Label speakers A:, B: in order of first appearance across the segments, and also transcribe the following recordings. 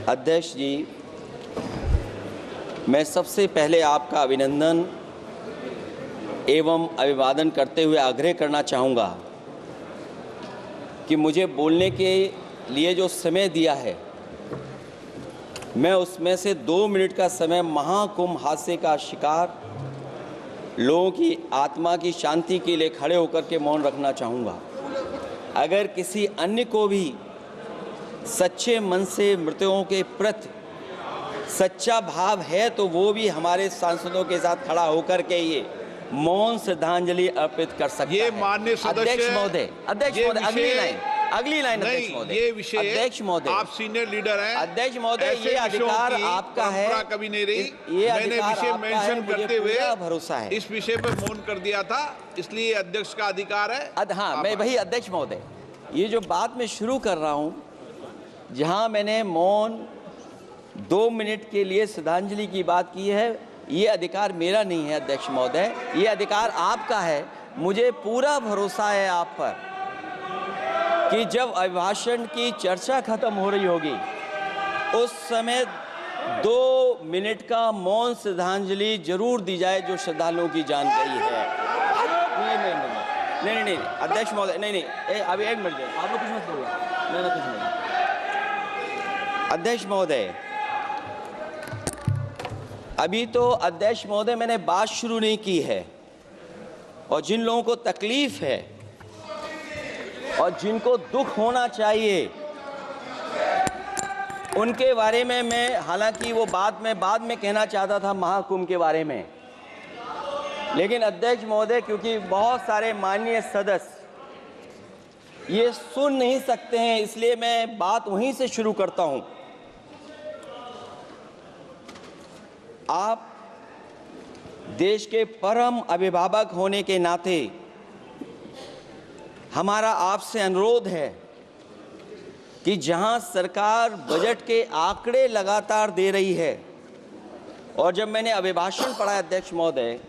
A: अध्यक्ष जी, मैं सबसे पहले आपका अभिनंदन एवं अभिवादन करते हुए आग्रह करना चाहूँगा कि मुझे बोलने के लिए जो समय दिया है, मैं उसमें से 2 मिनट का समय महाकुंभ हादसे का शिकार लोगों की आत्मा की शांति के लिए खड़े होकर के मौन रखना चाहूँगा। अगर किसी अन्य को भी सच्चे मन से मृतकों के प्रति सच्चा भाव है तो वो भी हमारे सांसदों के साथ खड़ा होकर के ये मौन श्रद्धांजलि अर्पित कर सकता है।
B: ये माननीय सदस्य
A: अध्यक्ष महोदय, अगली लाइन अध्यक्ष महोदय,
B: ये विषय
A: अध्यक्ष महोदय,
B: आप सीनियर लीडर हैं।
A: अध्यक्ष महोदय, ये अधिकार आपका है,
B: कभी नहीं रही।
A: ये
B: मैंने विषय मेंशन करते हुए
A: भरोसा है
B: इस विषय पर मौन कर दिया था, इसलिए अध्यक्ष का अधिकार है।
A: हाँ, मैं वही अध्यक्ष महोदय, ये जो बात मैं शुरू कर रहा हूँ, जहाँ मैंने मौन 2 मिनट के लिए श्रद्धांजलि की बात की है, ये अधिकार मेरा नहीं है अध्यक्ष महोदय, ये अधिकार आपका है। मुझे पूरा भरोसा है आप पर कि जब अभिभाषण की चर्चा खत्म हो रही होगी उस समय 2 मिनट का मौन श्रद्धांजलि जरूर दी जाए जो श्रद्धालुओं की जान गई है। नहीं अध्यक्ष महोदय, नहीं अभी 1 मिनट आप लोग कुछ मत बोलो, मैं कुछ नहीं। अध्यक्ष महोदय, अभी तो अध्यक्ष महोदय मैंने बात शुरू नहीं की है, और जिन लोगों को तकलीफ है और जिनको दुख होना चाहिए उनके बारे में मैं, हालांकि वो बात मैं बाद में कहना चाहता था महाकुंभ के बारे में, लेकिन अध्यक्ष महोदय क्योंकि बहुत सारे माननीय सदस्य ये सुन नहीं सकते हैं, इसलिए मैं बात वहीं से शुरू करता हूं। आप देश के परम अभिभावक होने के नाते हमारा आपसे अनुरोध है कि जहां सरकार बजट के आंकड़े लगातार दे रही है, और जब मैंने अभिभाषण पढ़ा अध्यक्ष महोदय,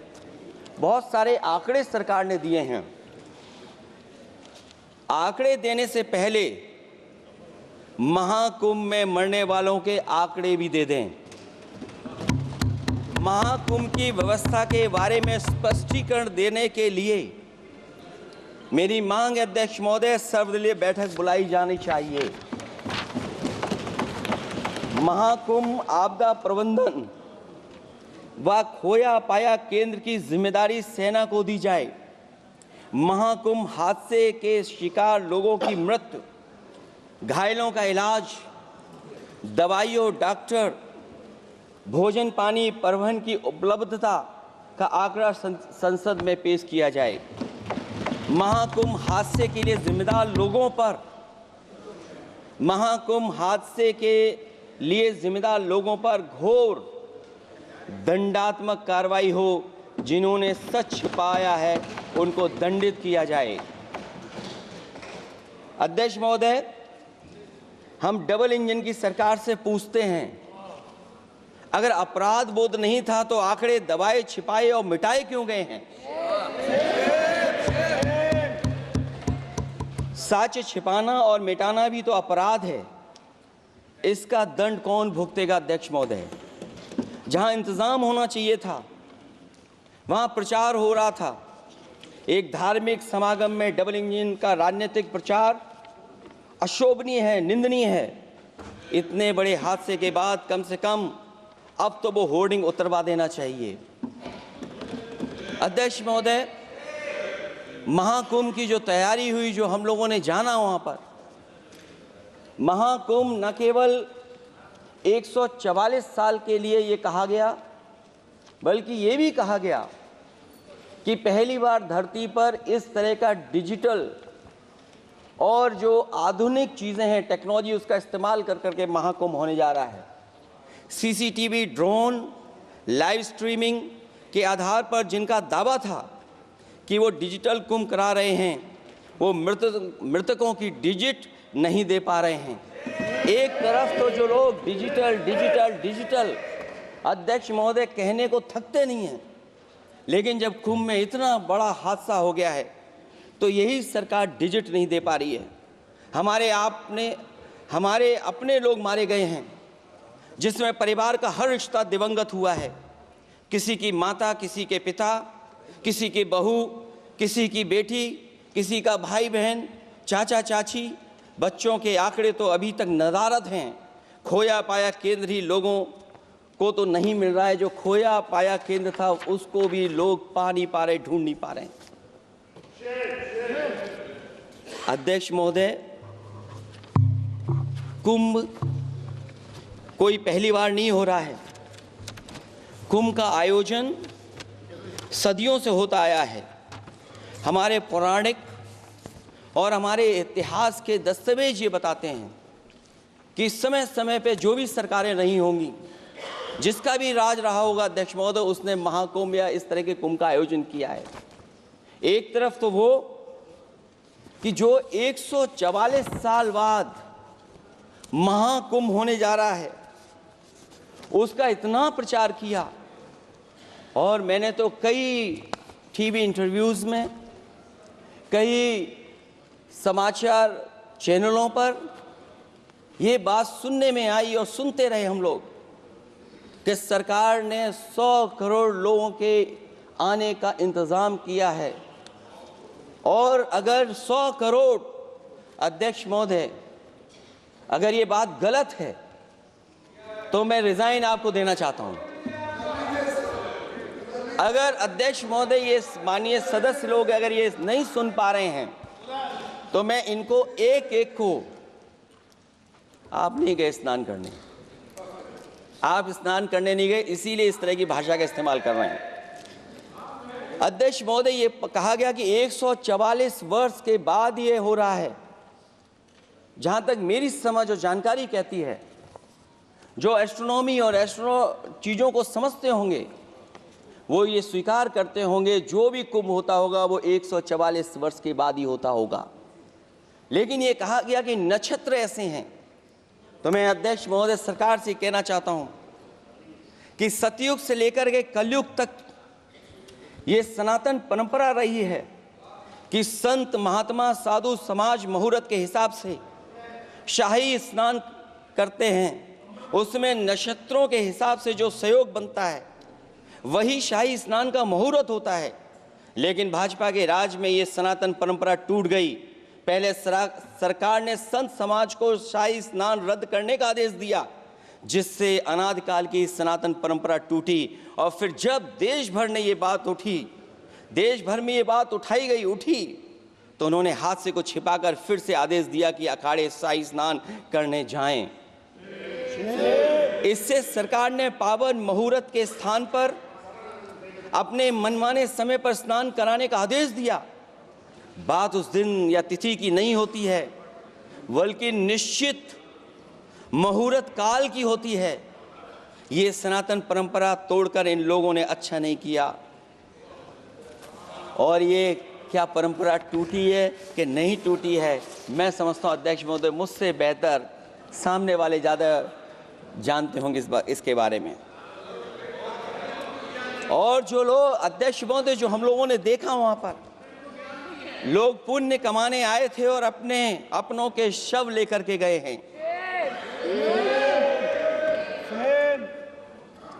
A: बहुत सारे आंकड़े सरकार ने दिए हैं, आंकड़े देने से पहले महाकुंभ में मरने वालों के आंकड़े भी दे दें। महाकुंभ की व्यवस्था के बारे में स्पष्टीकरण देने के लिए मेरी मांग अध्यक्ष महोदय, सर्वदलीय बैठक बुलाई जानी चाहिए। महाकुंभ आपदा प्रबंधन व खोया पाया केंद्र की जिम्मेदारी सेना को दी जाए। महाकुंभ हादसे के शिकार लोगों की मृत्यु, घायलों का इलाज, दवाइयों, डॉक्टर, भोजन पानी, परिवहन की उपलब्धता का आंकड़ा संसद में पेश किया जाए। महाकुंभ हादसे के लिए जिम्मेदार लोगों पर, महाकुंभ हादसे के लिए जिम्मेदार लोगों पर घोर दंडात्मक कार्रवाई हो। जिन्होंने सच छिपाया है उनको दंडित किया जाए। अध्यक्ष महोदय, हम डबल इंजन की सरकार से पूछते हैं, अगर अपराध बोध नहीं था तो आंकड़े दबाए, छिपाए और मिटाए क्यों गए हैं? सच छिपाना और मिटाना भी तो अपराध है। इसका दंड कौन भुगतेगा अध्यक्ष महोदय? जहां इंतजाम होना चाहिए था वहां प्रचार हो रहा था। एक धार्मिक समागम में डबल इंजन का राजनीतिक प्रचार अशोभनीय है, निंदनीय है। इतने बड़े हादसे के बाद कम से कम अब तो वो होर्डिंग उतरवा देना चाहिए। अध्यक्ष महोदय, महाकुंभ की जो तैयारी हुई, जो हम लोगों ने जाना वहां पर, महाकुंभ न केवल 144 साल के लिए ये कहा गया, बल्कि ये भी कहा गया कि पहली बार धरती पर इस तरह का डिजिटल और जो आधुनिक चीज़ें हैं, टेक्नोलॉजी, उसका इस्तेमाल कर करके महाकुंभ होने जा रहा है। सीसीटीवी, ड्रोन, लाइव स्ट्रीमिंग के आधार पर जिनका दावा था कि वो डिजिटल कुंभ करा रहे हैं, वो मृतकों की डिजिट नहीं दे पा रहे हैं। एक तरफ तो जो लोग डिजिटल डिजिटल डिजिटल अध्यक्ष महोदय कहने को थकते नहीं हैं, लेकिन जब कुंभ में इतना बड़ा हादसा हो गया है तो यही सरकार डिजिट नहीं दे पा रही है। हमारे अपने लोग मारे गए हैं, जिसमें परिवार का हर रिश्ता दिवंगत हुआ है। किसी की माता, किसी के पिता, किसी की बहू, किसी की बेटी, किसी का भाई बहन, चाचा चाची, बच्चों के आंकड़े तो अभी तक नदारद हैं। खोया पाया केंद्र ही लोगों को तो नहीं मिल रहा है, जो खोया पाया केंद्र था उसको भी लोग पा नहीं पा रहे, ढूंढ नहीं पा रहे। अध्यक्ष महोदय, कुंभ कोई पहली बार नहीं हो रहा है। कुंभ का आयोजन सदियों से होता आया है। हमारे पौराणिक और हमारे इतिहास के दस्तावेज ये बताते हैं कि समय समय पे जो भी सरकारें रही होंगी, जिसका भी राज रहा होगा अध्यक्ष महोदय, उसने महाकुंभ या इस तरह के कुंभ का आयोजन किया है। एक तरफ तो वो कि जो 144 साल बाद महाकुंभ होने जा रहा है, उसका इतना प्रचार किया, और मैंने तो कई टीवी इंटरव्यूज में, कई समाचार चैनलों पर ये बात सुनने में आई और सुनते रहे हम लोग कि सरकार ने 100 करोड़ लोगों के आने का इंतज़ाम किया है। और अगर 100 करोड़, अध्यक्ष महोदय, अगर ये बात गलत है तो मैं रिजाइन आपको देना चाहता हूं। अगर अध्यक्ष महोदय, ये माननीय सदस्य लोग अगर ये नहीं सुन पा रहे हैं तो मैं इनको एक एक को, आप नहीं गए स्नान करने, आप स्नान करने नहीं गए, इसीलिए इस तरह की भाषा का इस्तेमाल कर रहे हैं। अध्यक्ष महोदय, ये कहा गया कि 144 वर्ष के बाद ये हो रहा है। जहां तक मेरी समझ और जानकारी कहती है, जो एस्ट्रोनॉमी और एस्ट्रो चीज़ों को समझते होंगे वो ये स्वीकार करते होंगे, जो भी कुंभ होता होगा वो 144 वर्ष के बाद ही होता होगा। लेकिन ये कहा गया कि नक्षत्र ऐसे हैं, तो मैं अध्यक्ष महोदय सरकार से कहना चाहता हूं कि सतयुग से लेकर के कलयुग तक ये सनातन परंपरा रही है कि संत महात्मा साधु समाज मुहूर्त के हिसाब से शाही स्नान करते हैं। उसमें नक्षत्रों के हिसाब से जो सहयोग बनता है वही शाही स्नान का मुहूर्त होता है। लेकिन भाजपा के राज में ये सनातन परंपरा टूट गई। पहले सरकार ने संत समाज को शाही स्नान रद्द करने का आदेश दिया, जिससे अनादिकाल की सनातन परंपरा टूटी। और फिर जब देश भर में ये बात उठी, तो उन्होंने हादसे को छिपाकर फिर से आदेश दिया कि अखाड़े शाही स्नान करने जाएं। इससे सरकार ने पावन मुहूर्त के स्थान पर अपने मनमाने समय पर स्नान कराने का आदेश दिया। बात उस दिन या तिथि की नहीं होती है, बल्कि निश्चित मुहूर्त काल की होती है। ये सनातन परंपरा तोड़कर इन लोगों ने अच्छा नहीं किया। और ये क्या परंपरा टूटी है कि नहीं टूटी है, मैं समझता हूँ अध्यक्ष महोदय मुझसे बेहतर सामने वाले ज़्यादा जानते होंगे इसके बारे में। और जो लोग अध्यक्ष महोदय, जो हम लोगों ने देखा वहाँ पर लोग पुण्य कमाने आए थे और अपनों के शव लेकर के गए हैं।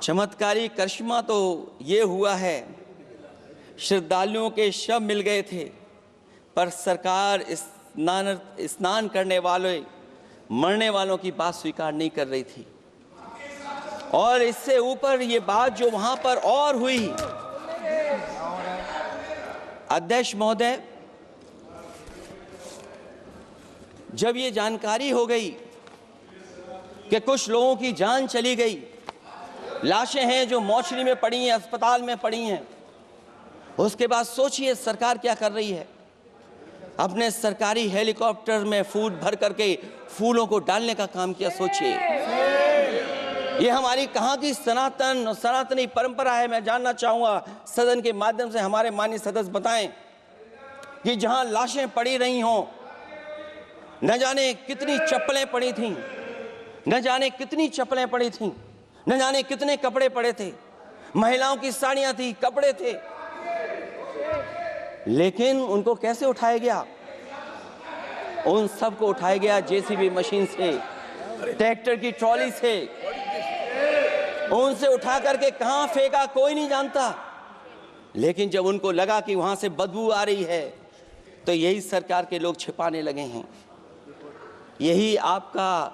A: चमत्कारी करिश्मा तो ये हुआ है, श्रद्धालुओं के शव मिल गए थे, पर सरकार स्नान करने वाले मरने वालों की बात स्वीकार नहीं कर रही थी। और इससे ऊपर ये बात जो वहां पर और हुई, अध्यक्ष महोदय, जब ये जानकारी हो गई कि कुछ लोगों की जान चली गई, लाशें हैं जो मोर्चरी में पड़ी हैं, अस्पताल में पड़ी हैं, उसके बाद सोचिए सरकार क्या कर रही है। अपने सरकारी हेलीकॉप्टर में फूल भर करके फूलों को डालने का काम किया। सोचिए ये हमारी कहाँ की सनातनी परंपरा है। मैं जानना चाहूँगा सदन के माध्यम से हमारे माननीय सदस्य बताएं कि जहाँ लाशें पड़ी रही हों, न जाने कितनी चप्पलें पड़ी थीं, न जाने कितनी चप्पलें पड़ी थीं, न जाने कितने कपड़े पड़े थे, महिलाओं की साड़ियाँ थी, कपड़े थे, लेकिन उनको कैसे उठाया गया? उन सबको उठाया गया जेसीबी मशीन से, ट्रैक्टर की ट्रॉली से, उनसे उठा करके कहां फेंका कोई नहीं जानता, लेकिन जब उनको लगा कि वहां से बदबू आ रही है तो यही सरकार के लोग छिपाने लगे हैं। यही आपका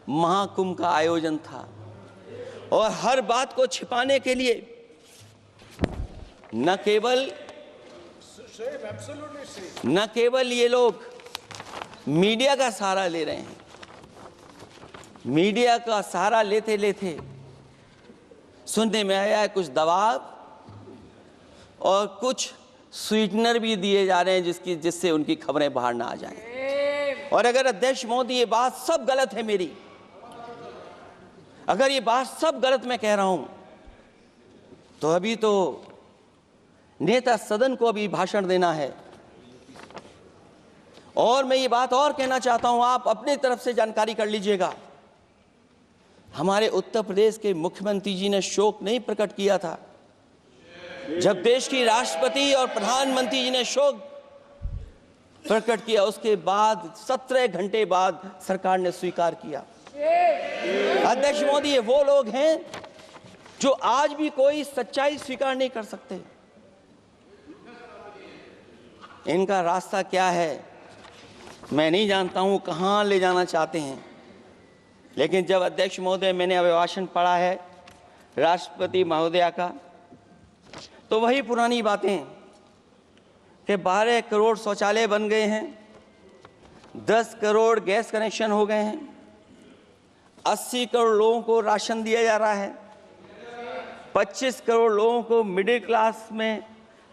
A: महाकुंभ का आयोजन था, और हर बात को छिपाने के लिए न केवल ये लोग मीडिया का सहारा ले रहे हैं, मीडिया का सहारा लेते लेते सुनने में आया है कुछ दबाव और कुछ स्वीटनर भी दिए जा रहे हैं जिससे उनकी खबरें बाहर ना आ जाएं। और अगर अध्यक्ष मोदी ये बात सब गलत है मेरी, अगर ये बात सब गलत मैं कह रहा हूं, तो अभी तो नेता सदन को अभी भाषण देना है। और मैं ये बात और कहना चाहता हूं, आप अपने तरफ से जानकारी कर लीजिएगा। हमारे उत्तर प्रदेश के मुख्यमंत्री जी ने शोक नहीं प्रकट किया था। जब देश की राष्ट्रपति और प्रधानमंत्री जी ने शोक प्रकट किया, उसके बाद 17 घंटे बाद सरकार ने स्वीकार किया। अध्यक्ष मोदी, ये वो लोग हैं जो आज भी कोई सच्चाई स्वीकार नहीं कर सकते। इनका रास्ता क्या है मैं नहीं जानता हूं, कहां ले जाना चाहते हैं। लेकिन जब अध्यक्ष महोदय मैंने अभिभाषण पढ़ा है राष्ट्रपति महोदया का, तो वही पुरानी बातें कि 12 करोड़ शौचालय बन गए हैं, 10 करोड़ गैस कनेक्शन हो गए हैं, 80 करोड़ लोगों को राशन दिया जा रहा है, 25 करोड़ लोगों को मिडिल क्लास में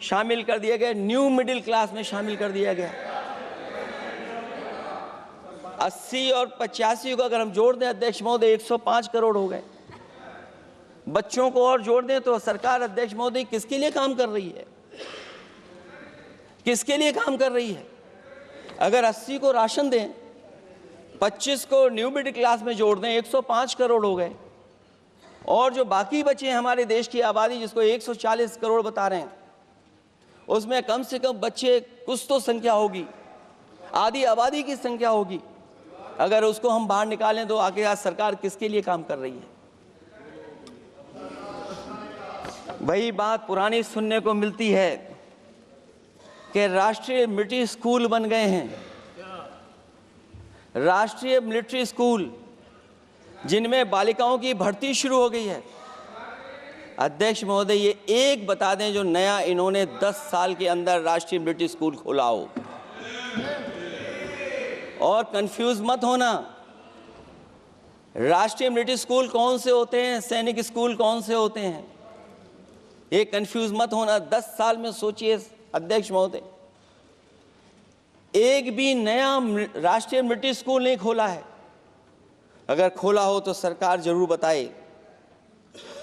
A: शामिल कर दिया गया, न्यू मिडिल क्लास में शामिल कर दिया गया। 80 और 85 को अगर हम जोड़ दें अध्यक्ष महोदय 105 करोड़ हो गए। बच्चों को और जोड़ दें तो सरकार अध्यक्ष महोदय किसके लिए काम कर रही है, किसके लिए काम कर रही है? अगर 80 को राशन दें, 25 को न्यू मिडिल क्लास में जोड़ दें, 105 करोड़ हो गए। और जो बाकी बचे हैं हमारे देश की आबादी जिसको 140 करोड़ बता रहे हैं, उसमें कम से कम बच्चे कुछ तो संख्या होगी, आधी आबादी की संख्या होगी। अगर उसको हम बाहर निकालें तो आगे आज सरकार किसके लिए काम कर रही है? वही बात पुरानी सुनने को मिलती है कि राष्ट्रीय मिलिट्री स्कूल बन गए हैं, राष्ट्रीय मिलिट्री स्कूल जिनमें बालिकाओं की भर्ती शुरू हो गई है। अध्यक्ष महोदय, ये एक बता दें जो नया इन्होंने 10 साल के अंदर राष्ट्रीय मिलिट्री स्कूल खोला हो। और कंफ्यूज मत होना, राष्ट्रीय मिलिट्री स्कूल कौन से होते हैं, सैनिक स्कूल कौन से होते हैं, ये कंफ्यूज मत होना। 10 साल में सोचिए अध्यक्ष महोदय, एक भी नया राष्ट्रीय मिलिट्री स्कूल नहीं खोला है। अगर खोला हो तो सरकार जरूर बताए।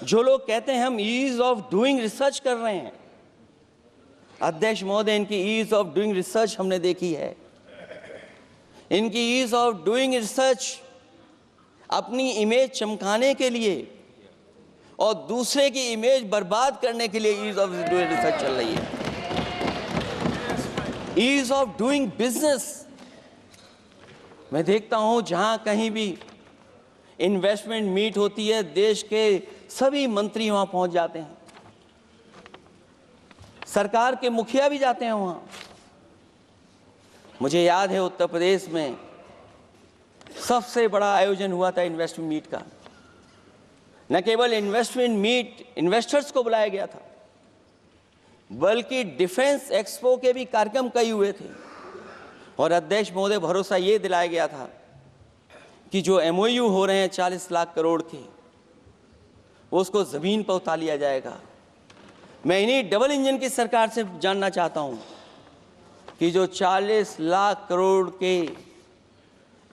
A: जो लोग कहते हैं हम ईज ऑफ डूइंग रिसर्च कर रहे हैं, अध्यक्ष महोदय इनकी ईज ऑफ डूइंग रिसर्च हमने देखी है। इनकी ईज ऑफ डूइंग रिसर्च अपनी इमेज चमकाने के लिए और दूसरे की इमेज बर्बाद करने के लिए ईज ऑफ डूइंग रिसर्च चल रही है। ईज ऑफ डूइंग बिजनेस, मैं देखता हूं जहां कहीं भी इन्वेस्टमेंट मीट होती है, देश के सभी मंत्री वहां पहुंच जाते हैं, सरकार के मुखिया भी जाते हैं वहां। मुझे याद है उत्तर प्रदेश में सबसे बड़ा आयोजन हुआ था इन्वेस्टमेंट मीट का। न केवल इन्वेस्टमेंट मीट इन्वेस्टर्स को बुलाया गया था, बल्कि डिफेंस एक्सपो के भी कार्यक्रम कई हुए थे। और अध्यक्ष महोदय भरोसा ये दिलाया गया था कि जो MOU हो रहे हैं 40 लाख करोड़ के, उसको ज़मीन पर उतार लिया जाएगा। मैं इन्हीं डबल इंजन की सरकार से जानना चाहता हूं कि जो 40 लाख करोड़ के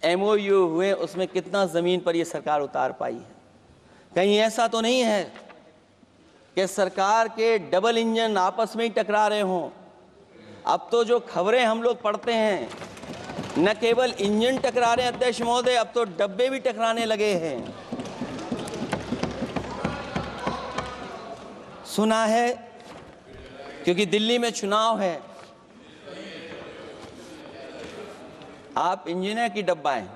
A: MOU हुए उसमें कितना ज़मीन पर ये सरकार उतार पाई है। कहीं ऐसा तो नहीं है कि सरकार के डबल इंजन आपस में ही टकरा रहे हों। अब तो जो खबरें हम लोग पढ़ते हैं, न केवल इंजन टकरा रहे हैं अध्यक्ष महोदय, अब तो डब्बे भी टकराने लगे हैं। सुना है क्योंकि दिल्ली में चुनाव है, आप इंजीनियर की डब्बा हैं।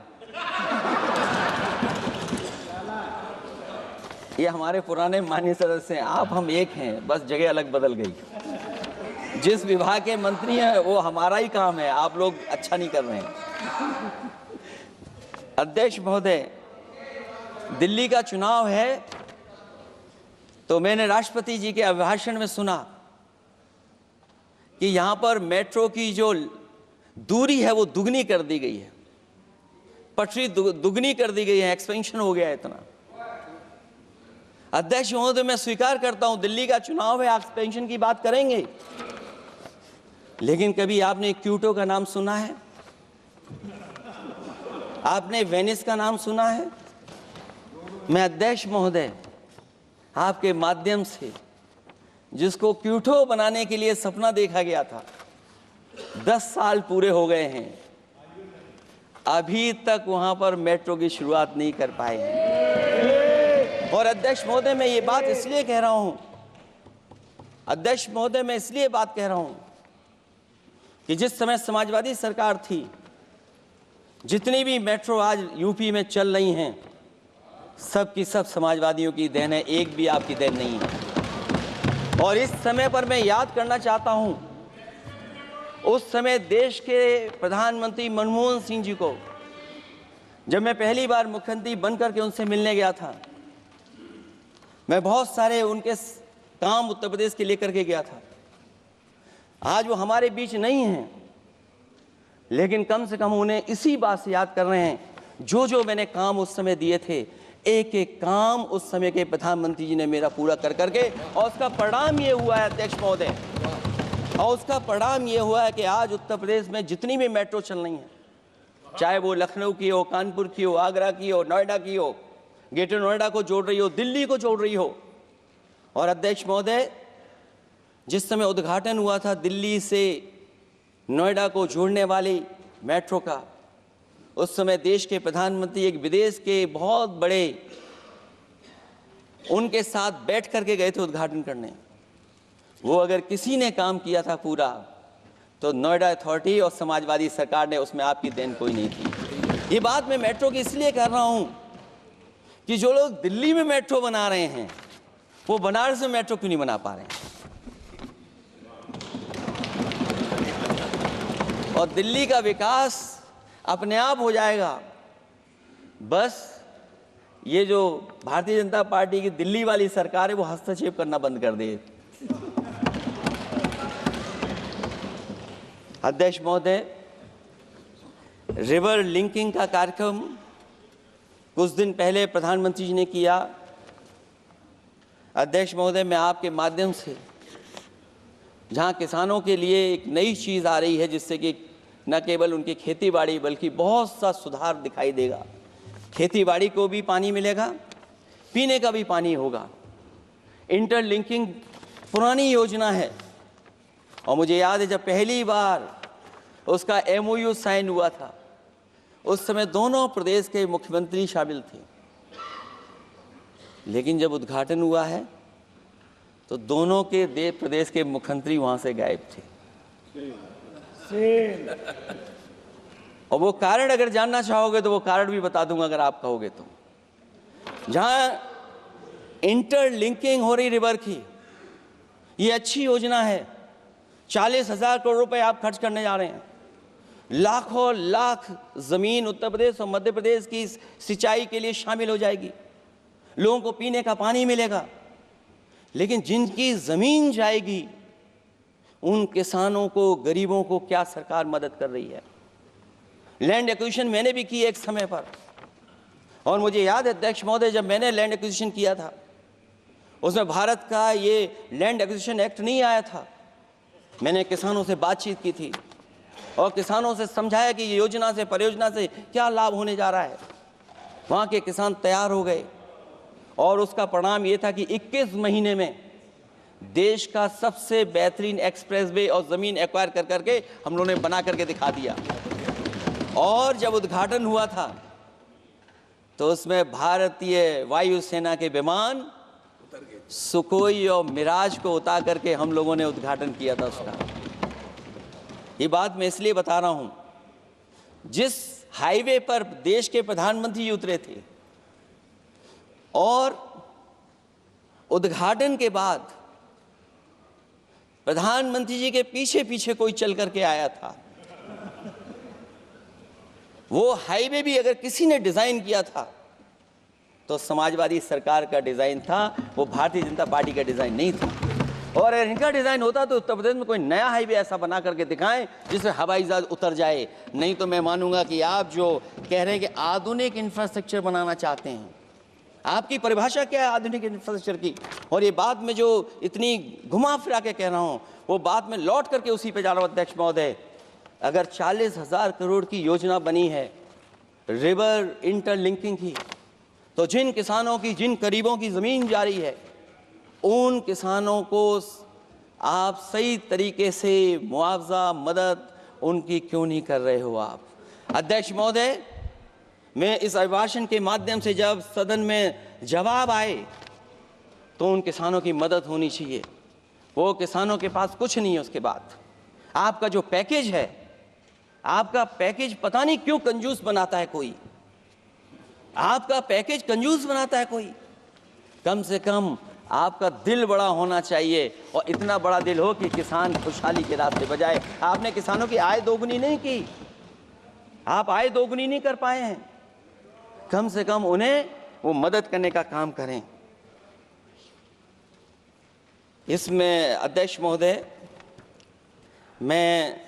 A: ये हमारे पुराने माननीय सदस्य हैं, आप हम एक हैं, बस जगह अलग बदल गई। जिस विभाग के मंत्री हैं वो हमारा ही काम है, आप लोग अच्छा नहीं कर रहे हैं। अध्यक्ष महोदय, दिल्ली का चुनाव है तो मैंने राष्ट्रपति जी के अभिभाषण में सुना कि यहां पर मेट्रो की जो दूरी है वो दुगनी कर दी गई है, पटरी दुगनी कर दी गई है, एक्सपेंशन हो गया है इतना। अध्यक्ष महोदय, मैं स्वीकार करता हूं दिल्ली का चुनाव है, एक्सपेंशन की बात करेंगे, लेकिन कभी आपने क्यूटो का नाम सुना है? आपने वेनिस का नाम सुना है? मैं अध्यक्ष महोदय आपके माध्यम से, जिसको क्यूटो बनाने के लिए सपना देखा गया था, 10 साल पूरे हो गए हैं, अभी तक वहां पर मेट्रो की शुरुआत नहीं कर पाए हैं। और अध्यक्ष महोदय, मैं ये बात इसलिए कह रहा हूं, अध्यक्ष महोदय मैं इसलिए बात कह रहा हूं कि जिस समय समाजवादी सरकार थी, जितनी भी मेट्रो आज यूपी में चल रही हैं, सब की सब समाजवादियों की देन है, एक भी आपकी देन नहीं है। और इस समय पर मैं याद करना चाहता हूं, उस समय देश के प्रधानमंत्री मनमोहन सिंह जी को जब मैं पहली बार मुख्यमंत्री बनकर के उनसे मिलने गया था, मैं बहुत सारे उनके काम उत्तर प्रदेश के लेकर के गया था। आज वो हमारे बीच नहीं हैं, लेकिन कम से कम उन्हें इसी बात से याद कर रहे हैं, जो जो मैंने काम उस समय दिए थे, एक एक काम उस समय के प्रधानमंत्री जी ने मेरा पूरा कर करके, और उसका परिणाम ये हुआ है अध्यक्ष महोदय, और उसका परिणाम ये हुआ है कि आज उत्तर प्रदेश में जितनी भी मेट्रो चल रही हैं, चाहे वो लखनऊ की हो, कानपुर की हो, आगरा की हो, नोएडा की हो, ग्रेटर नोएडा को जोड़ रही हो, दिल्ली को जोड़ रही हो। और अध्यक्ष महोदय, जिस समय उद्घाटन हुआ था दिल्ली से नोएडा को जोड़ने वाली मेट्रो का, उस समय देश के प्रधानमंत्री एक विदेश के बहुत बड़े उनके साथ बैठ करके गए थे उद्घाटन करने। वो अगर किसी ने काम किया था पूरा, तो नोएडा अथॉरिटी और समाजवादी सरकार ने, उसमें आपकी देन कोई नहीं थी। ये बात मैं मेट्रो की इसलिए कर रहा हूं कि जो लोग दिल्ली में मेट्रो बना रहे हैं, वो बनारस में मेट्रो क्यों नहीं बना पा रहे हैं? और दिल्ली का विकास अपने आप हो जाएगा, बस ये जो भारतीय जनता पार्टी की दिल्ली वाली सरकार है वो हस्तक्षेप करना बंद कर दे। अध्यक्ष महोदय, रिवर लिंकिंग का कार्यक्रम कुछ दिन पहले प्रधानमंत्री जी ने किया। अध्यक्ष महोदय, मैं आपके माध्यम से, जहां किसानों के लिए एक नई चीज़ आ रही है, जिससे कि न केवल उनकी खेती बाड़ी बल्कि बहुत सा सुधार दिखाई देगा। खेती बाड़ी को भी पानी मिलेगा, पीने का भी पानी होगा। इंटरलिंकिंग पुरानी योजना है, और मुझे याद है जब पहली बार उसका MOU साइन हुआ था, उस समय दोनों प्रदेश के मुख्यमंत्री शामिल थे, लेकिन जब उद्घाटन हुआ है तो दोनों के प्रदेश के मुख्यमंत्री वहां से गायब थे। और वो कारण अगर जानना चाहोगे तो वो कारण भी बता दूंगा अगर आप कहोगे तो। जहां इंटरलिंकिंग हो रही रिवर की, ये अच्छी योजना है। 40,000 करोड़ रुपए आप खर्च करने जा रहे हैं। लाखों लाख जमीन उत्तर प्रदेश और मध्य प्रदेश की सिंचाई के लिए शामिल हो जाएगी, लोगों को पीने का पानी मिलेगा। लेकिन जिनकी जमीन जाएगी, उन किसानों को, गरीबों को क्या सरकार मदद कर रही है? लैंड एक्विजिशन मैंने भी की एक समय पर, और मुझे याद है अध्यक्ष महोदय, जब मैंने लैंड एक्विजिशन किया था, उसमें भारत का ये लैंड एक्विजिशन एक्ट नहीं आया था। मैंने किसानों से बातचीत की थी और किसानों से समझाया कि ये योजना से, परियोजना से क्या लाभ होने जा रहा है। वहाँ के किसान तैयार हो गए, और उसका परिणाम ये था कि 21 महीने में देश का सबसे बेहतरीन एक्सप्रेसवे और ज़मीन एक्वायर कर करके हम लोगों ने बना करके दिखा दिया। और जब उद्घाटन हुआ था तो उसमें भारतीय वायुसेना के विमान सुकोई और मिराज को उतार करके हम लोगों ने उद्घाटन किया था उसका। ये बात मैं इसलिए बता रहा हूं, जिस हाईवे पर देश के प्रधानमंत्री उतरे थे और उद्घाटन के बाद प्रधानमंत्री जी के पीछे पीछे कोई चल करके आया था। वो हाईवे भी अगर किसी ने डिजाइन किया था तो समाजवादी सरकार का डिजाइन था, वो भारतीय जनता पार्टी का डिजाइन नहीं था। और अगर इनका डिजाइन होता तो उत्तर प्रदेश में कोई नया हाईवे ऐसा बना करके दिखाएं जिससे हवाई जहाज उतर जाए। नहीं तो मैं मानूंगा कि आप जो कह रहे हैं कि आधुनिक इंफ्रास्ट्रक्चर बनाना चाहते हैं, आपकी परिभाषा क्या है आधुनिक इंफ्रास्ट्रक्चर की? और ये बात में जो इतनी घुमा फिरा के कह रहा हूं, वो बात में लौट करके उसी पे जा रहा हूं। अध्यक्ष महोदय, अगर 40,000 करोड़ की योजना बनी है रिवर इंटरलिंकिंग की, तो जिन किसानों की, जिन गरीबों की जमीन जा रही है, उन किसानों को आप सही तरीके से मुआवजा, मदद उनकी क्यों नहीं कर रहे हो आप? अध्यक्ष महोदय, मैं इस अभिभाषण के माध्यम से जब सदन में जवाब आए तो उन किसानों की मदद होनी चाहिए। वो किसानों के पास कुछ नहीं है। उसके बाद आपका जो पैकेज है, आपका पैकेज पता नहीं क्यों कंजूस बनाता है कोई, आपका पैकेज कंजूस बनाता है कोई। कम से कम आपका दिल बड़ा होना चाहिए, और इतना बड़ा दिल हो कि किसान खुशहाली के रास्ते बजाए। आपने किसानों की आय दोगुनी नहीं की, आप आय दोगुनी नहीं कर पाए हैं। कम से कम उन्हें वो मदद करने का काम करें। इसमें अध्यक्ष महोदय, मैं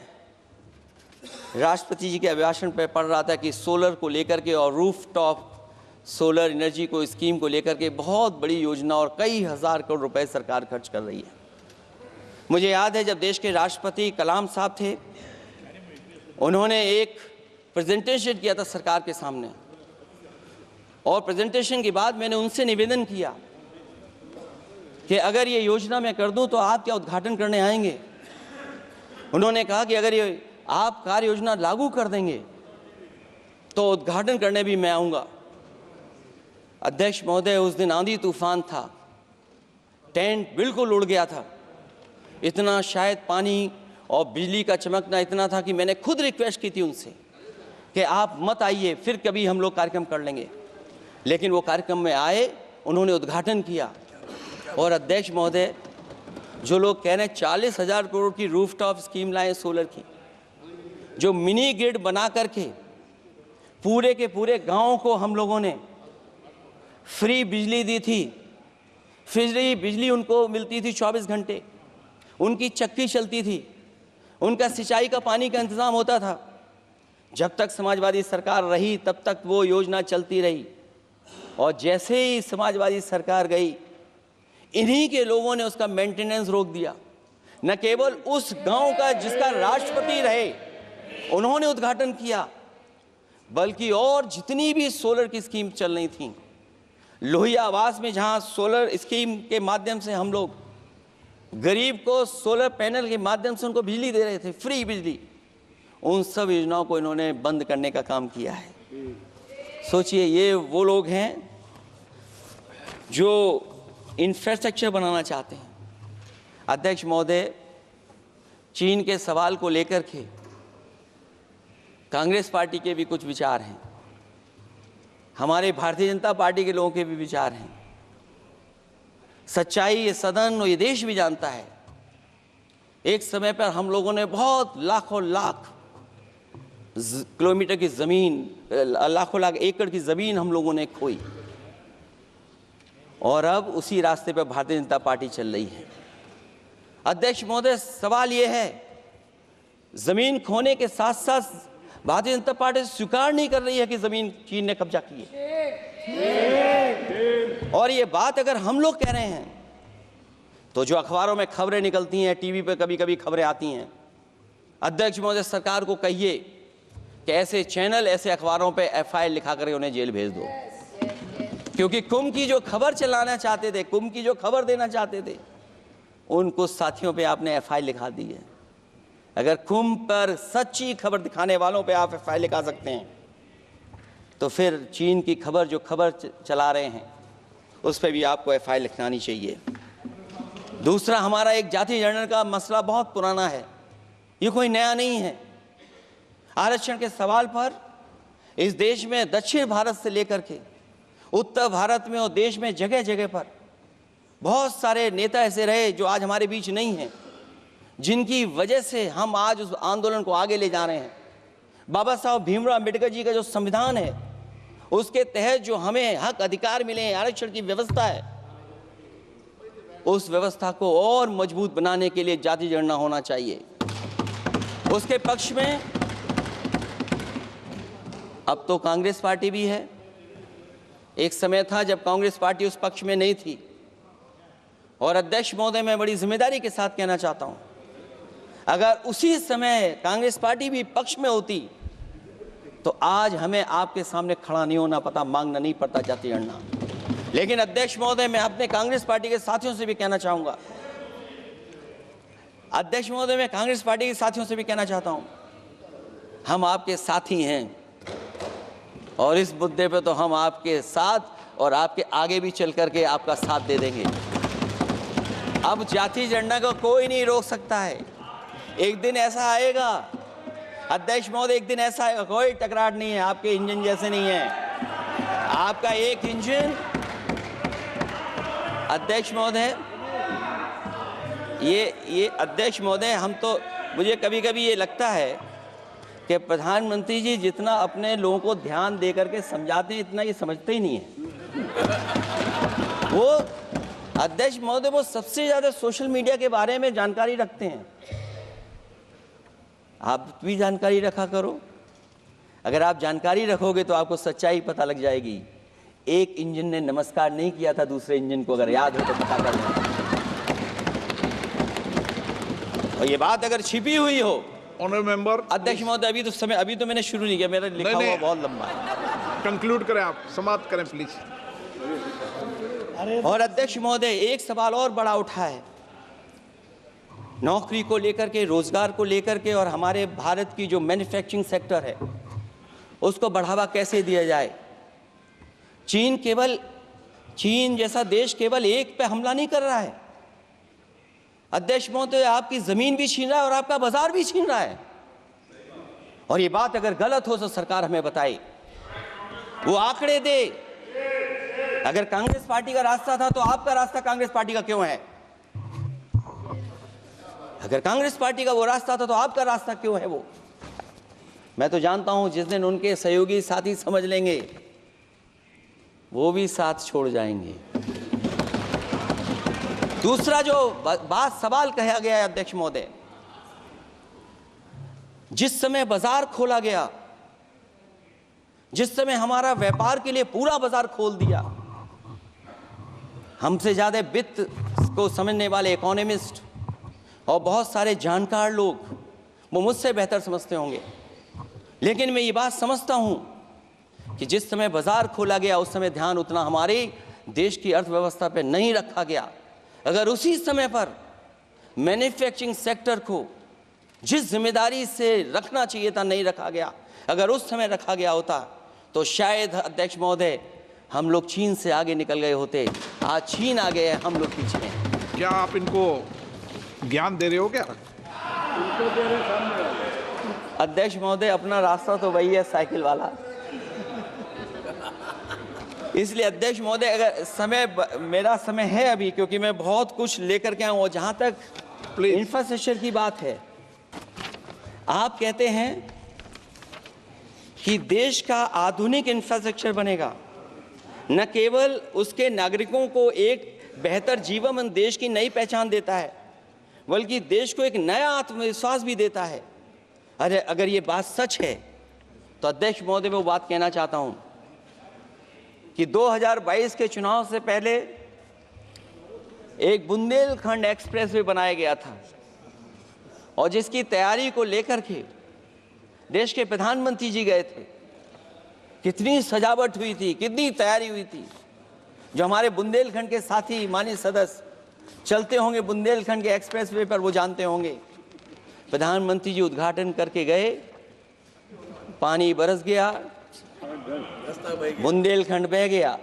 A: राष्ट्रपति जी के अभिभाषण पर पढ़ रहा था कि सोलर को लेकर के और रूफटॉप सोलर एनर्जी को, स्कीम को लेकर के बहुत बड़ी योजना और कई हजार करोड़ रुपए सरकार खर्च कर रही है। मुझे याद है जब देश के राष्ट्रपति कलाम साहब थे, उन्होंने एक प्रेजेंटेशन किया था सरकार के सामने, और प्रेजेंटेशन के बाद मैंने उनसे निवेदन किया कि अगर ये योजना मैं कर दूं तो आप क्या उद्घाटन करने आएंगे? उन्होंने कहा कि अगर ये आप कार्य योजना लागू कर देंगे तो उद्घाटन करने भी मैं आऊँगा। अध्यक्ष महोदय, उस दिन आंधी तूफान था, टेंट बिल्कुल उड़ गया था, इतना शायद पानी और बिजली का चमकना इतना था कि मैंने खुद रिक्वेस्ट की थी उनसे कि आप मत आइए, फिर कभी हम लोग कार्यक्रम कर लेंगे। लेकिन वो कार्यक्रम में आए, उन्होंने उद्घाटन किया। और अध्यक्ष महोदय, जो लोग कह रहे हैं 40,000 करोड़ की रूफटॉप स्कीम लाए सोलर की, जो मिनी ग्रिड बना करके पूरे के पूरे गाँव को हम लोगों ने फ्री बिजली दी थी। फ्री बिजली उनको मिलती थी 24 घंटे, उनकी चक्की चलती थी, उनका सिंचाई का पानी का इंतज़ाम होता था। जब तक समाजवादी सरकार रही तब तक वो योजना चलती रही, और जैसे ही समाजवादी सरकार गई, इन्हीं के लोगों ने उसका मेंटेनेंस रोक दिया। न केवल उस गांव का जिसका राष्ट्रपति रहे उन्होंने उद्घाटन किया, बल्कि और जितनी भी सोलर की स्कीम चल रही थी, लोहिया आवास में जहां सोलर स्कीम के माध्यम से हम लोग गरीब को सोलर पैनल के माध्यम से उनको बिजली दे रहे थे, फ्री बिजली, उन सब योजनाओं को इन्होंने बंद करने का काम किया है। सोचिए, ये वो लोग हैं जो इंफ्रास्ट्रक्चर बनाना चाहते हैं। अध्यक्ष महोदय, चीन के सवाल को लेकर के कांग्रेस पार्टी के भी कुछ विचार हैं, हमारे भारतीय जनता पार्टी के लोगों के भी विचार हैं। सच्चाई ये सदन और ये देश भी जानता है, एक समय पर हम लोगों ने बहुत लाखों लाख किलोमीटर की ज़मीन, लाखों लाख एकड़ की ज़मीन हम लोगों ने खोई, और अब उसी रास्ते पर भारतीय जनता पार्टी चल रही है। अध्यक्ष महोदय, सवाल ये है, ज़मीन खोने के साथ साथ भारतीय जनता पार्टी स्वीकार नहीं कर रही है कि ज़मीन चीन ने कब्जा की है। और ये बात अगर हम लोग कह रहे हैं तो जो अखबारों में खबरें निकलती हैं, टीवी पे कभी कभी खबरें आती हैं, अध्यक्ष महोदय सरकार को कहिए कि ऐसे चैनल, ऐसे अखबारों पे FIR लिखा कर उन्हें जेल भेज दो। क्योंकि कुंभ की जो खबर चलाना चाहते थे, कुंभ की जो खबर देना चाहते थे, उन कुछ साथियों पे आपने FIR लिखा दी है। अगर कुंभ पर सच्ची खबर दिखाने वालों पे आप FIR लिखा सकते हैं, तो फिर चीन की खबर, जो खबर चला रहे हैं, उस पर भी आपको FIR लिखानी चाहिए। दूसरा, हमारा एक जाति जनगणना का मसला बहुत पुराना है, ये कोई नया नहीं है। आरक्षण के सवाल पर इस देश में दक्षिण भारत से लेकर के उत्तर भारत में और देश में जगह जगह पर बहुत सारे नेता ऐसे रहे जो आज हमारे बीच नहीं हैं, जिनकी वजह से हम आज उस आंदोलन को आगे ले जा रहे हैं। बाबा साहब भीमराव अम्बेडकर जी का जो संविधान है, उसके तहत जो हमें हक अधिकार मिले हैं, आरक्षण की व्यवस्था है, उस व्यवस्था को और मजबूत बनाने के लिए जाति जनगणना होना चाहिए। उसके पक्ष में अब तो कांग्रेस पार्टी भी है। एक समय था जब कांग्रेस पार्टी उस पक्ष में नहीं थी। और अध्यक्ष महोदय, मैं बड़ी जिम्मेदारी के साथ कहना चाहता हूं, अगर उसी समय कांग्रेस पार्टी भी पक्ष में होती तो आज हमें आपके सामने खड़ा नहीं होना पता, मांगना नहीं पड़ता जाति गणना। लेकिन अध्यक्ष महोदय, मैं अपने कांग्रेस पार्टी के साथियों से भी कहना चाहूंगा, अध्यक्ष महोदय, मैं कांग्रेस पार्टी के साथियों से भी कहना चाहता हूं, हम आपके साथी हैं और इस मुद्दे पे तो हम आपके साथ और आपके आगे भी चल करके आपका साथ दे देंगे। अब जाति जनगणना को कोई नहीं रोक सकता है। एक दिन ऐसा आएगा अध्यक्ष महोदय, एक दिन ऐसा आएगा, कोई टकराट नहीं है, आपके इंजन जैसे नहीं है। आपका एक इंजन, अध्यक्ष महोदय, ये अध्यक्ष महोदय, हम तो, मुझे कभी कभी ये लगता है कि प्रधानमंत्री जी जितना अपने लोगों को ध्यान दे करके समझाते हैं, इतना ये समझते ही नहीं है। वो अध्यक्ष महोदय, वो सबसे ज्यादा सोशल मीडिया के बारे में जानकारी रखते हैं। आप भी जानकारी रखा करो। अगर आप जानकारी रखोगे तो आपको सच्चाई पता लग जाएगी। एक इंजन ने नमस्कार नहीं किया था दूसरे इंजन को, अगर याद हो तो पता कर लेना। और ये बात अगर छिपी हुई हो,
B: ऑनरेबल मेंबर,
A: अध्यक्ष महोदय, अभी तो मैंने शुरू नहीं किया, मेरा लिखा हुआ बहुत लंबा है।
B: कंक्लूड करें, आप समाप्त करें प्लीज।
A: और अध्यक्ष महोदय, एक सवाल और बड़ा उठा है, नौकरी को लेकर के, रोजगार को लेकर के, और हमारे भारत की जो मैन्युफैक्चरिंग सेक्टर है उसको बढ़ावा कैसे दिया जाए। चीन जैसा देश केवल एक पे हमला नहीं कर रहा है अध्यक्ष महोदय, आपकी जमीन भी छीन रहा है और आपका बाजार भी छीन रहा है। और ये बात अगर गलत हो तो सरकार हमें बताए, वो आंकड़े दे। अगर कांग्रेस पार्टी का रास्ता था तो आपका रास्ता कांग्रेस पार्टी का क्यों है? अगर कांग्रेस पार्टी का वो रास्ता था तो आपका रास्ता क्यों है वो? मैं तो जानता हूं जिस दिन उनके सहयोगी साथी समझ लेंगे, वो भी साथ छोड़ जाएंगे। दूसरा जो सवाल कहा गया है अध्यक्ष महोदय, जिस समय बाजार खोला गया, जिस समय हमारा व्यापार के लिए पूरा बाजार खोल दिया, हमसे ज्यादा वित्त को समझने वाले इकोनॉमिस्ट और बहुत सारे जानकार लोग, वो मुझसे बेहतर समझते होंगे, लेकिन मैं ये बात समझता हूं कि जिस समय बाजार खोला गया उस समय ध्यान उतना हमारे देश की अर्थव्यवस्था पर नहीं रखा गया। अगर उसी समय पर मैन्युफैक्चरिंग सेक्टर को जिस जिम्मेदारी से रखना चाहिए था नहीं रखा गया, अगर उस समय रखा गया होता तो शायद अध्यक्ष महोदय हम लोग चीन से आगे निकल गए होते। आज चीन आ गए, हम लोग पीछे हैं।
B: क्या आप इनको ज्ञान दे रहे हो क्या?
A: अध्यक्ष महोदय, अपना रास्ता तो वही है, साइकिल वाला। इसलिए अध्यक्ष महोदय, अगर मेरा समय है अभी, क्योंकि मैं बहुत कुछ लेकर के आऊं, और जहां तक इंफ्रास्ट्रक्चर की बात है, आप कहते हैं कि देश का आधुनिक इंफ्रास्ट्रक्चर बनेगा, न केवल उसके नागरिकों को एक बेहतर जीवन देश की नई पहचान देता है, बल्कि देश को एक नया आत्मविश्वास भी देता है। अरे अगर ये बात सच है तो अध्यक्ष महोदय, मैं वो बात कहना चाहता हूं कि 2022 के चुनाव से पहले एक बुंदेलखंड एक्सप्रेस वे बनाया गया था, और जिसकी तैयारी को लेकर के देश के प्रधानमंत्री जी गए थे। कितनी सजावट हुई थी, कितनी तैयारी हुई थी। जो हमारे बुंदेलखंड के साथी माननीय सदस्य चलते होंगे बुंदेलखंड के एक्सप्रेस वे पर, वो जानते होंगे। प्रधानमंत्री जी उद्घाटन करके गए, पानी बरस गया, बुंदेलखंड बह गया,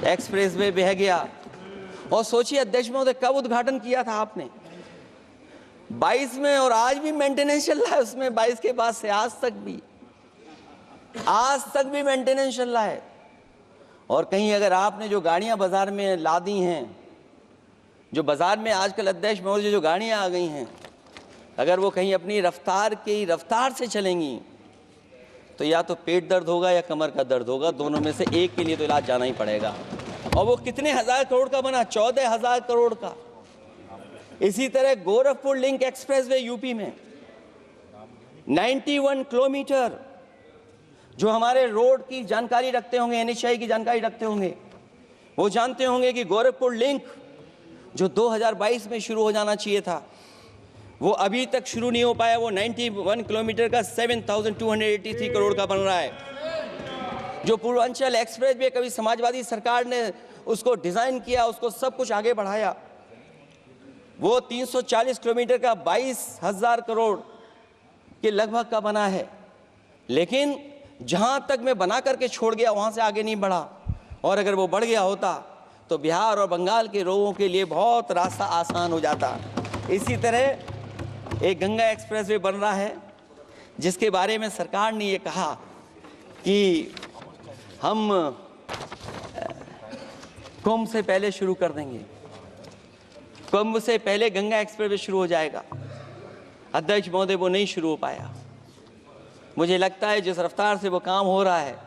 A: एक्सप्रेस वे बह गया। और सोचिए अध्यक्ष महोदय, कब उद्घाटन किया था आपने? 22 में, और आज भी मेंटेनेंस चल रहा है उसमें। 22 के बाद से आज तक भी मेंटेनेंस चल रहा है। और कहीं अगर आपने जो गाड़ियां बाजार में ला दी हैं, जो बाजार में आजकल अध्यक्ष महोदय जो गाड़ियां आ गई हैं, अगर वो कहीं अपनी रफ्तार से चलेंगी तो या तो पेट दर्द होगा या कमर का दर्द होगा, दोनों में से एक के लिए तो इलाज जाना ही पड़ेगा। और वो कितने हजार करोड़ का बना? 14,000 करोड़ का। इसी तरह गोरखपुर लिंक एक्सप्रेसवे यूपी में 91 किलोमीटर, जो हमारे रोड की जानकारी रखते होंगे, NHAI की जानकारी रखते होंगे, वो जानते होंगे कि गोरखपुर लिंक जो 2022 में शुरू हो जाना चाहिए था, वो अभी तक शुरू नहीं हो पाया। वो 91 किलोमीटर का 7,283 करोड़ का बन रहा है। जो पूर्वांचल एक्सप्रेस वे कभी समाजवादी सरकार ने उसको डिज़ाइन किया, उसको सब कुछ आगे बढ़ाया, वो 340 किलोमीटर का 22,000 करोड़ के लगभग का बना है। लेकिन जहां तक मैं बना करके छोड़ गया वहां से आगे नहीं बढ़ा, और अगर वो बढ़ गया होता तो बिहार और बंगाल के लोगों के लिए बहुत रास्ता आसान हो जाता। इसी तरह एक गंगा एक्सप्रेसवे बन रहा है, जिसके बारे में सरकार ने ये कहा कि हम कुंभ से पहले शुरू कर देंगे, कुंभ से पहले गंगा एक्सप्रेसवे शुरू हो जाएगा। अध्यक्ष महोदय, वो नहीं शुरू हो पाया। मुझे लगता है जिस रफ्तार से वो काम हो रहा है,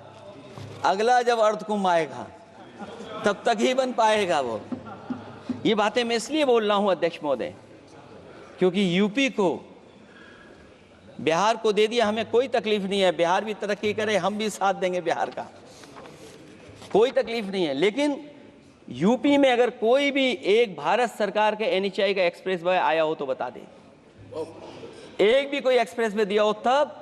A: अगला जब अर्ध कुंभ आएगा तब तक ही बन पाएगा वो। ये बातें मैं इसलिए बोल रहा हूं अध्यक्ष महोदय, क्योंकि यूपी को, बिहार को दे दिया, हमें कोई तकलीफ नहीं है, बिहार भी तरक्की करे, हम भी साथ देंगे बिहार का, कोई तकलीफ नहीं है। लेकिन यूपी में अगर कोई भी एक भारत सरकार के NHAI का एक्सप्रेस वे आया हो तो बता दे। एक भी कोई एक्सप्रेस वे दिया हो तब,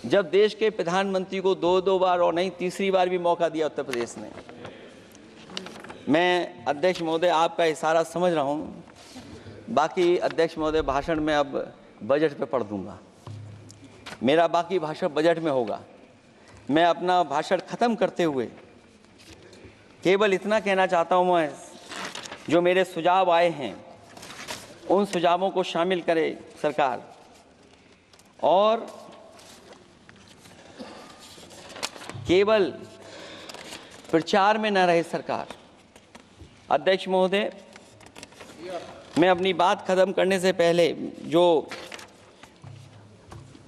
A: जब देश के प्रधानमंत्री को दो बार और नहीं तीसरी बार भी मौका दिया उत्तर प्रदेश ने। मैं अध्यक्ष महोदय आपका इशारा समझ रहा हूं, बाकी अध्यक्ष महोदय भाषण में अब बजट पे पढ़ दूंगा, मेरा बाकी भाषण बजट में होगा। मैं अपना भाषण खत्म करते हुए केवल इतना कहना चाहता हूं, मैं जो मेरे सुझाव आए हैं उन सुझावों को शामिल करे सरकार, और केवल प्रचार में न रहे सरकार। अध्यक्ष महोदय, मैं अपनी बात खत्म करने से पहले जो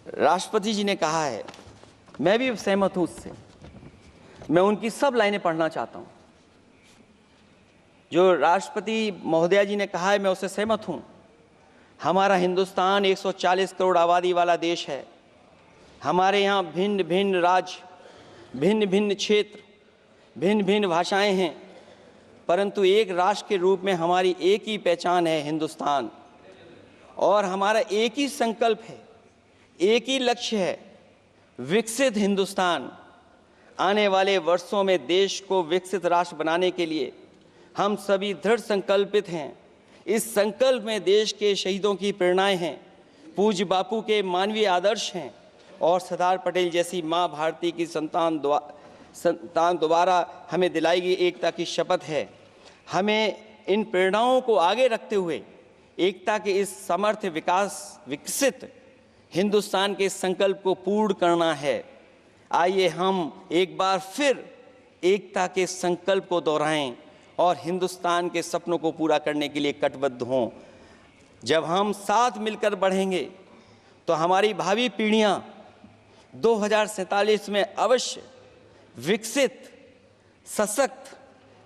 A: राष्ट्रपति जी ने कहा है, मैं भी सहमत हूं उससे, मैं उनकी सब लाइनें पढ़ना चाहता हूं। जो राष्ट्रपति महोदया जी ने कहा है मैं उससे सहमत हूं। हमारा हिंदुस्तान 140 करोड़ आबादी वाला देश है। हमारे यहाँ भिन्न भिन्न राज्य, भिन्न भिन्न क्षेत्र, भिन्न भिन्न भाषाएं हैं, परंतु एक राष्ट्र के रूप में हमारी एक ही पहचान है, हिंदुस्तान। और हमारा एक ही संकल्प है, एक ही लक्ष्य है, विकसित हिंदुस्तान। आने वाले वर्षों में देश को विकसित राष्ट्र बनाने के लिए हम सभी दृढ़ संकल्पित हैं। इस संकल्प में देश के शहीदों की प्रेरणाएं हैं, पूज्य बापू के मानवीय आदर्श हैं, और सरदार पटेल जैसी माँ भारती की संतान द्वारा हमें दिलाई गई एकता की शपथ है। हमें इन प्रेरणाओं को आगे रखते हुए एकता के इस समर्थ विकसित हिंदुस्तान के संकल्प को पूर्ण करना है। आइए हम एक बार फिर एकता के संकल्प को दोहराएं और हिंदुस्तान के सपनों को पूरा करने के लिए कटिबद्ध हों। जब हम साथ मिलकर बढ़ेंगे तो हमारी भावी पीढ़ियां 2047 में अवश्य विकसित, सशक्त,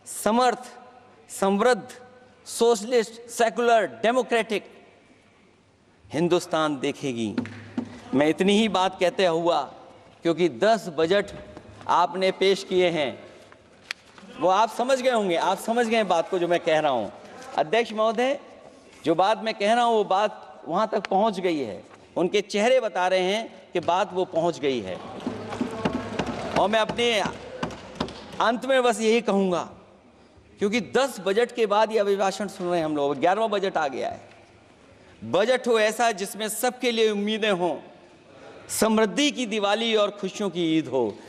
A: समर्थ, समृद्ध, सोशलिस्ट, सेकुलर, डेमोक्रेटिक हिंदुस्तान देखेगी। मैं इतनी ही बात कहते हुआ, क्योंकि 10 बजट आपने पेश किए हैं, वो आप समझ गए होंगे, आप समझ गए बात को जो मैं कह रहा हूँ। अध्यक्ष महोदय, जो बात मैं कह रहा हूँ वो बात वहाँ तक पहुँच गई है, उनके चेहरे बता रहे हैं कि बात वो पहुँच गई है। और मैं अपने अंत में बस यही कहूँगा, क्योंकि 10 बजट के बाद ये अभिभाषण सुन रहे हैं हम लोग, 11वां बजट आ गया है। बजट हो ऐसा जिसमें सबके लिए उम्मीदें हों, समृद्धि की दिवाली और खुशियों की ईद हो।